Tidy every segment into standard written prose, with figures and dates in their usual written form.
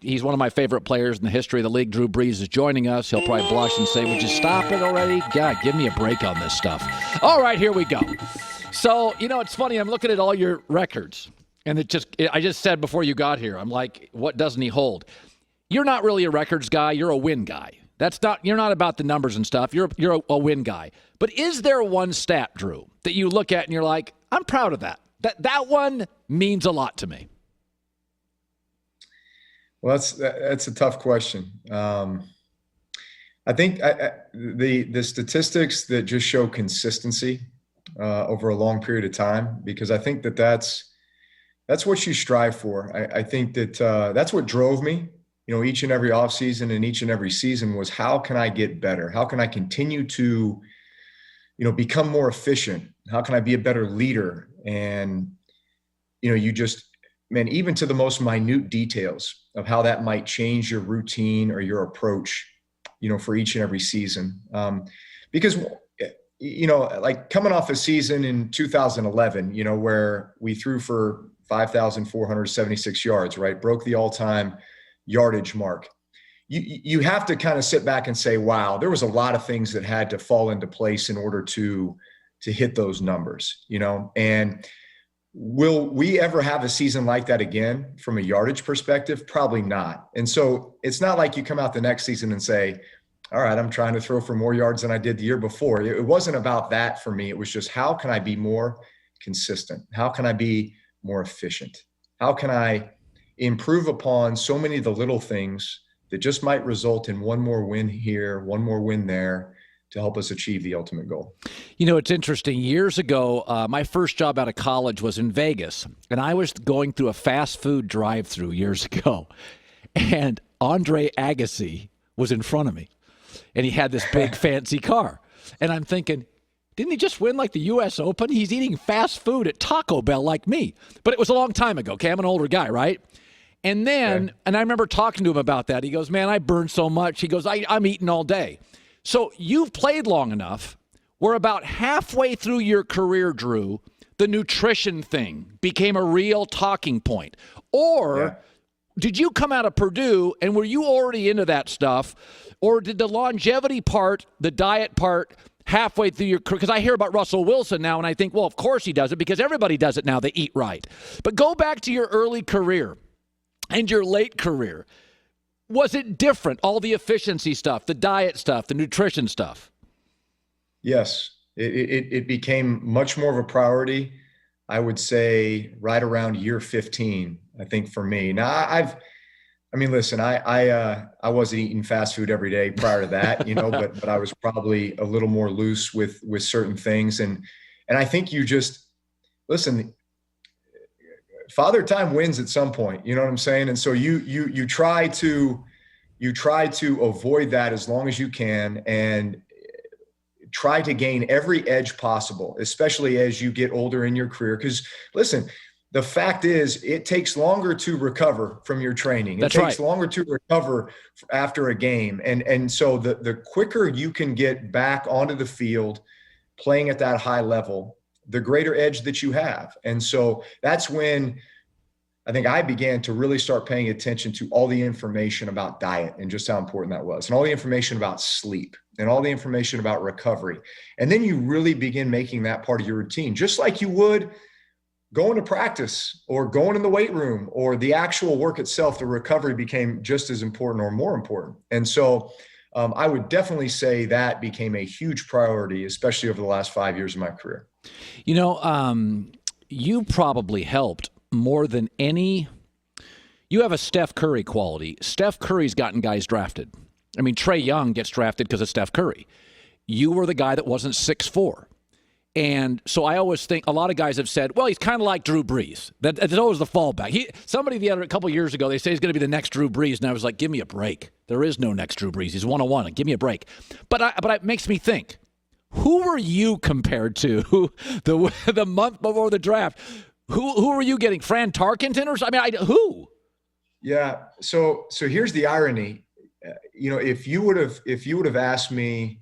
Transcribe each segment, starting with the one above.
He's one of my favorite players in the history of the league. Drew Brees is joining us. He'll probably blush and say, would you stop it already? God, give me a break on this stuff. All right, here we go. So, it's funny. I'm looking at all your records, and I just said before you got here, I'm like, what doesn't he hold? You're not really a records guy. You're a win guy. You're not about the numbers and stuff. You're a win guy. But is there one stat, Drew, that you look at and you're like, I'm proud of that? That one means a lot to me. Well, that's a tough question. I think the statistics that just show consistency over a long period of time, because I think that's what you strive for. I think that that's what drove me, each and every offseason and each and every season was, how can I get better? How can I continue to, become more efficient? How can I be a better leader? And, even to the most minute details of how that might change your routine or your approach, for each and every season. Because, like coming off a season in 2011, where we threw for 5,476 yards, right? Broke the all-time yardage mark. You have to kind of sit back and say, wow, there was a lot of things that had to fall into place in order to hit those numbers, and will we ever have a season like that again from a yardage perspective? Probably not. And so it's not like you come out the next season and say, all right, I'm trying to throw for more yards than I did the year before. It wasn't about that for me. It was just, how can I be more consistent? How can I be more efficient? How can I improve upon so many of the little things that just might result in one more win here, one more win there, to help us achieve the ultimate goal? It's interesting. Years ago, my first job out of college was in Vegas, and I was going through a fast food drive-through years ago, and Andre Agassi was in front of me, and he had this big fancy car, and I'm thinking, didn't he just win like the U.S. Open? He's eating fast food at Taco Bell like me. But it was a long time ago, okay? I'm an older guy, right? And then, and I remember talking to him about that. He goes, man, I burned so much. He goes, I'm eating all day. So you've played long enough where about halfway through your career, Drew, the nutrition thing became a real talking point. Or did you come out of Purdue and were you already into that stuff? Or did the longevity part, the diet part, halfway through your career? Because I hear about Russell Wilson now and I think, well, of course he does it because everybody does it now. They eat right. But go back to your early career and your late career. Was it different, all the efficiency stuff, the diet stuff, the nutrition stuff? Yes, it became much more of a priority, I would say, right around year 15, I think, for me. Now, listen, I wasn't eating fast food every day prior to that, but I was probably a little more loose with certain things. And I think you just, listen, Father Time wins at some point, you know what I'm saying? And so you try to avoid that as long as you can and try to gain every edge possible, especially as you get older in your career. Because listen, the fact is it takes longer to recover from your training. It takes longer to recover after a game. And so the quicker you can get back onto the field playing at that high level, the greater edge that you have. And so that's when I think I began to really start paying attention to all the information about diet and just how important that was, and all the information about sleep and all the information about recovery. And then you really begin making that part of your routine, just like you would going to practice or going in the weight room or the actual work itself. The recovery became just as important or more important. And so I would definitely say that became a huge priority, especially over the last 5 years of my career. You probably helped more than any. You have a Steph Curry quality. Steph Curry's gotten guys drafted. I mean, Trae Young gets drafted because of Steph Curry. You were the guy that wasn't 6'4". And so I always think a lot of guys have said, well, he's kind of like Drew Brees. That's always the fallback. Somebody a couple years ago, they say he's going to be the next Drew Brees. And I was like, give me a break. There is no next Drew Brees. He's 101. Give me a break. But it makes me think, who were you compared to the month before the draft? Who were you getting? Fran Tarkenton or something? Who? Yeah. So here's the irony. If you would have asked me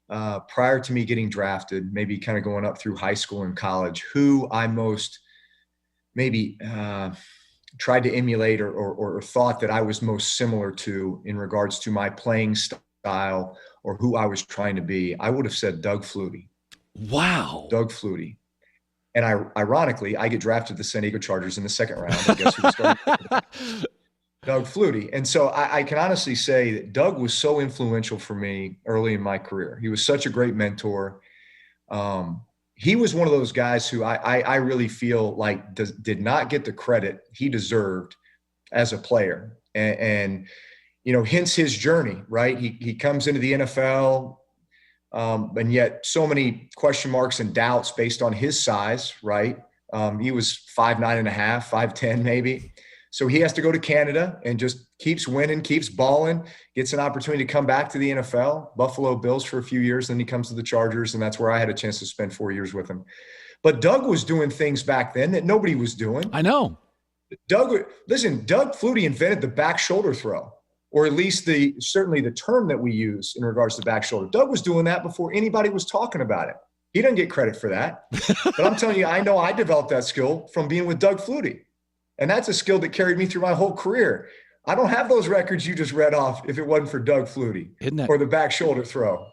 prior to me getting drafted, maybe kind of going up through high school and college, who I most maybe tried to emulate or thought that I was most similar to in regards to my playing style or who I was trying to be, I would have said Doug Flutie. Wow. Doug Flutie. And ironically, I get drafted to the San Diego Chargers in the second round. And guess who was starting? Doug Flutie. And so I can honestly say that Doug was so influential for me early in my career. He was such a great mentor. He was one of those guys who I really feel like did not get the credit he deserved as a player. And hence his journey, right? He comes into the NFL, and yet so many question marks and doubts based on his size, right? He was 5'9.5", 5'10", maybe. So he has to go to Canada and just keeps winning, keeps balling, gets an opportunity to come back to the NFL, Buffalo Bills for a few years. Then he comes to the Chargers, and that's where I had a chance to spend 4 years with him. But Doug was doing things back then that nobody was doing. I know. Doug Flutie invented the back shoulder throw, or at least certainly the term that we use in regards to back shoulder. Doug was doing that before anybody was talking about it. He doesn't get credit for that. But I'm telling you, I know I developed that skill from being with Doug Flutie. And that's a skill that carried me through my whole career. I don't have those records you just read off if it wasn't for Doug Flutie or the back shoulder throw.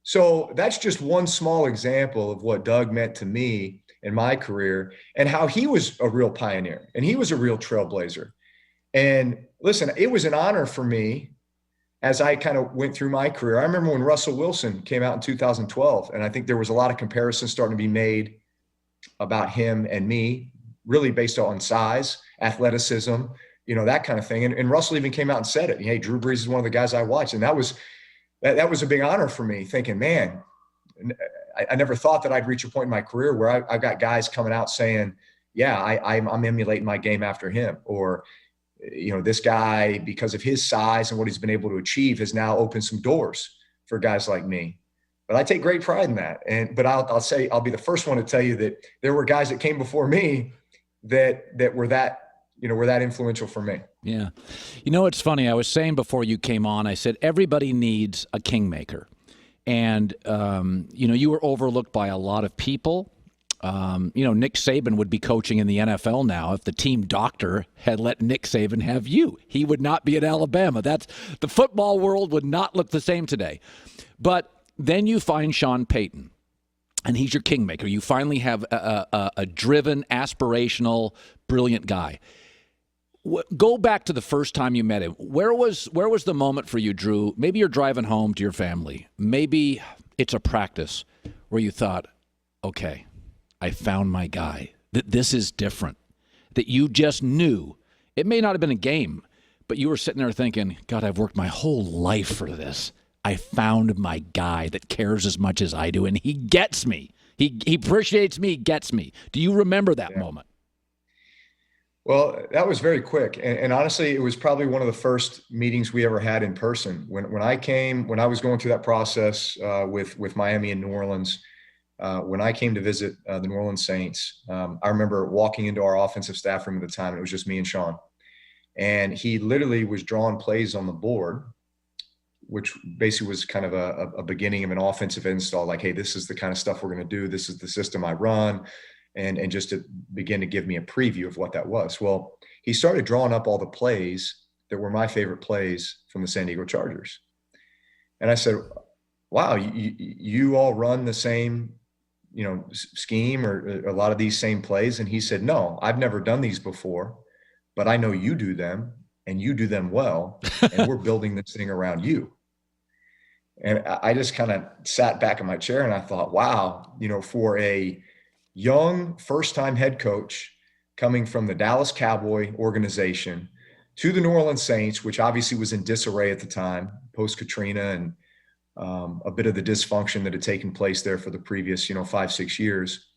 So that's just one small example of what Doug meant to me in my career and how he was a real pioneer and he was a real trailblazer. And listen, it was an honor for me as I kind of went through my career. I remember when Russell Wilson came out in 2012, and I think there was a lot of comparisons starting to be made about him and me, really based on size, athleticism, that kind of thing. And Russell even came out and said it. Hey, Drew Brees is one of the guys I watch. And that was a big honor for me, thinking, man, I never thought that I'd reach a point in my career where I've got guys coming out saying, yeah, I'm emulating my game after him. Or, this guy, because of his size and what he's been able to achieve, has now opened some doors for guys like me. But I take great pride in that. But I'll say, I'll be the first one to tell you that there were guys that came before me that were that influential for me. Yeah. It's funny. I was saying before you came on, I said, everybody needs a kingmaker. And, you were overlooked by a lot of people. Nick Saban would be coaching in the NFL now if the team doctor had let Nick Saban have you. He would not be at Alabama. The football world would not look the same today. But then you find Sean Payton. And he's your kingmaker. You finally have a driven, aspirational, brilliant guy. Go back to the first time you met him. Where was the moment for you, Drew? Maybe you're driving home to your family. Maybe it's a practice where you thought, okay, I found my guy. That this is different. That you just knew. It may not have been a game, but you were sitting there thinking, God, I've worked my whole life for this. I found my guy that cares as much as I do, and he gets me. He appreciates me, gets me. Do you remember that moment? Well, that was very quick. And honestly, it was probably one of the first meetings we ever had in person. When I was going through that process with Miami and New Orleans, when I came to visit the New Orleans Saints, I remember walking into our offensive staff room at the time. It was just me and Sean. And he literally was drawing plays on the board, which basically was kind of a beginning of an offensive install. Like, hey, this is the kind of stuff we're going to do. This is the system I run. And just to begin to give me a preview of what that was. Well, he started drawing up all the plays that were my favorite plays from the San Diego Chargers. And I said, wow, you all run the same, scheme or a lot of these same plays? And he said, no, I've never done these before, but I know you do them and you do them well. And we're building this thing around you. And I just kind of sat back in my chair and I thought, wow, for a young first-time head coach coming from the Dallas Cowboy organization to the New Orleans Saints, which obviously was in disarray at the time, post-Katrina and a bit of the dysfunction that had taken place there for the previous, 5-6 years.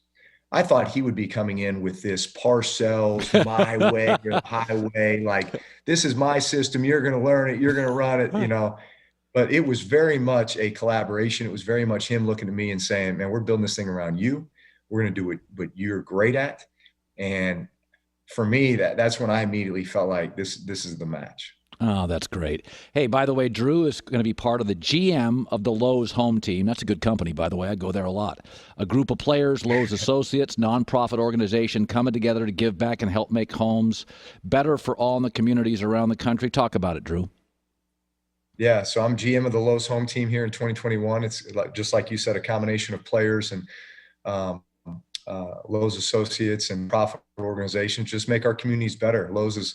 I thought he would be coming in with this Parcells, my way or the highway, like, this is my system, you're going to learn it, you're going to run it, But it was very much a collaboration. It was very much him looking at me and saying, man, we're building this thing around you. We're going to do what you're great at. And for me, that's when I immediately felt like this is the match. Oh, that's great. Hey, by the way, Drew is going to be part of the GM of the Lowe's home team. That's a good company, by the way. I go there a lot. A group of players, Lowe's Associates, nonprofit organization coming together to give back and help make homes better for all in the communities around the country. Talk about it, Drew. Yeah, so I'm GM of the Lowe's home team here in 2021. It's just like you said, a combination of players and um, Lowe's associates and profit organizations just make our communities better. Lowe's has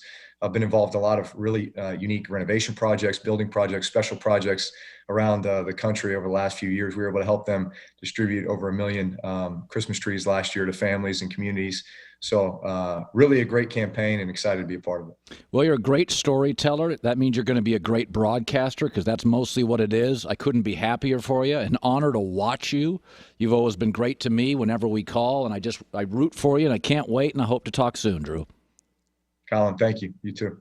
been involved in a lot of really unique renovation projects, building projects, special projects around the country over the last few years. We were able to help them distribute over 1 million Christmas trees last year to families and communities. So really a great campaign, and excited to be a part of it. Well, you're a great storyteller. That means you're going to be a great broadcaster, because that's mostly what it is. I couldn't be happier for you. An honor to watch you. You've always been great to me whenever we call, and I root for you, and I can't wait, and I hope to talk soon, Drew. Colin, thank you. You too.